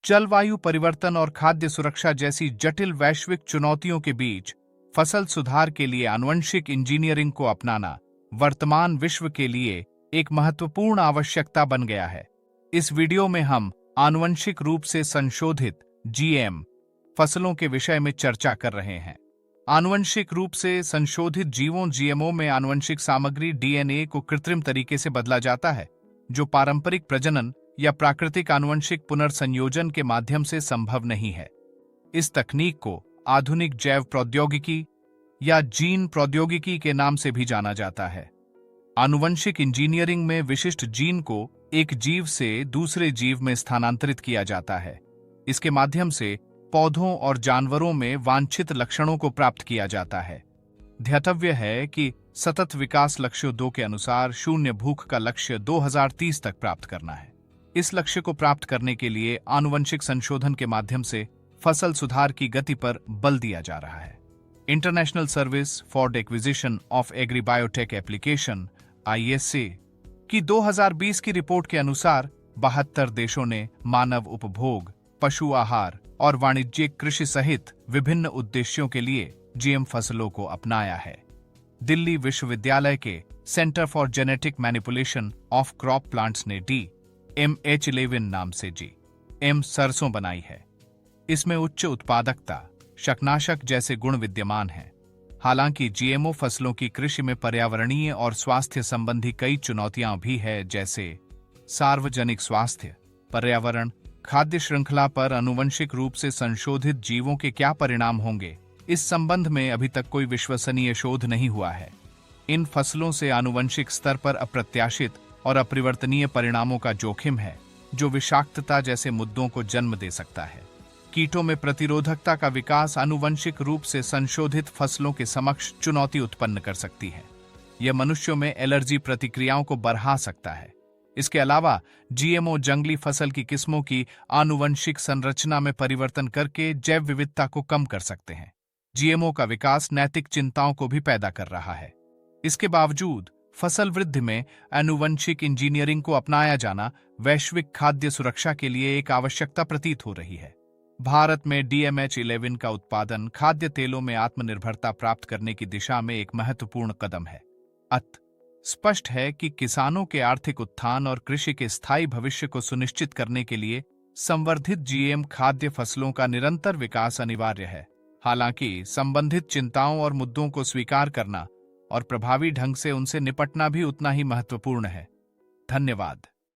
जलवायु परिवर्तन और खाद्य सुरक्षा जैसी जटिल वैश्विक चुनौतियों के बीच फसल सुधार के लिए आनुवंशिक इंजीनियरिंग को अपनाना वर्तमान विश्व के लिए एक महत्वपूर्ण आवश्यकता बन गया है। इस वीडियो में हम आनुवंशिक रूप से संशोधित जीएम फसलों के विषय में चर्चा कर रहे हैं। आनुवंशिक रूप से संशोधित जीवों जीएमओ में आनुवंशिक सामग्री डीएनए को कृत्रिम तरीके से बदला जाता है, जो पारंपरिक प्रजनन या प्राकृतिक आनुवंशिक पुनर्संयोजन के माध्यम से संभव नहीं है। इस तकनीक को आधुनिक जैव प्रौद्योगिकी या जीन प्रौद्योगिकी के नाम से भी जाना जाता है। आनुवंशिक इंजीनियरिंग में विशिष्ट जीन को एक जीव से दूसरे जीव में स्थानांतरित किया जाता है। इसके माध्यम से पौधों और जानवरों में वांछित लक्षणों को प्राप्त किया जाता है। ध्येतव्य है कि सतत विकास लक्ष्य 2 के अनुसार शून्य भूख का लक्ष्य 2030 तक प्राप्त करना है। इस लक्ष्य को प्राप्त करने के लिए आनुवंशिक संशोधन के माध्यम से फसल सुधार की गति पर बल दिया जा रहा है। International service for the acquisition of agribiotech application (ISA) की 2020 की रिपोर्ट के अनुसार 72 देशों ने मानव उपभोग, पशु आहार और वाणिज्यिक कृषि सहित विभिन्न उद्देश्यों के लिए जीएम फसलों को अपनाया है। दिल्ली विश्वविद्यालय के centre for genetic manipulation of crop plants ने DMH11 नाम से जीएम सरसों बनाई है। इसमें उच्च उत्पादकता, शकनाशक जैसे गुण विद्यमान हैं। हालांकि जीएमओ फसलों की कृषि में पर्यावरणीय और स्वास्थ्य संबंधी कई चुनौतियां भी हैं, जैसे सार्वजनिक स्वास्थ्य, पर्यावरण, खाद्य श्रृंखला पर आनुवंशिक रूप से संशोधित जीवों के क्या परिणाम होंगे। इस संबंध में अभी तक कोई विश्वसनीय शोध नहीं हुआ है। इन फसलों से आनुवंशिक स्तर पर अप्रत्याशित और अपरिवर्तनीय परिणामों का जोखिम है, जो विषाक्तता जैसे मुद्दों को जन्म दे सकता है। कीटों में प्रतिरोधकता का विकास आनुवंशिक रूप से संशोधित फसलों के समक्ष चुनौती उत्पन्न कर सकती है। यह मनुष्यों में एलर्जी प्रतिक्रियाओं को बढ़ा सकता है। इसके अलावा जीएमओ जंगली फसल की किस्मों की आनुवंशिक संरचना में परिवर्तन करके जैव विविधता को कम कर सकते हैं। जीएमओ का विकास नैतिक चिंताओं को भी पैदा कर रहा है। इसके बावजूद फसल वृद्धि में आनुवंशिक इंजीनियरिंग को अपनाया जाना वैश्विक खाद्य सुरक्षा के लिए एक आवश्यकता प्रतीत हो रही है। भारत में DMH11 का उत्पादन खाद्य तेलों में आत्मनिर्भरता प्राप्त करने की दिशा में एक महत्वपूर्ण कदम है। स्पष्ट है कि किसानों के आर्थिक उत्थान और कृषि के स्थायी भविष्य को सुनिश्चित करने के लिए संवर्धित जीएम खाद्य फसलों का निरंतर विकास अनिवार्य है। हालांकि संबंधित चिंताओं और मुद्दों को स्वीकार करना और प्रभावी ढंग से उनसे निपटना भी उतना ही महत्वपूर्ण है। धन्यवाद।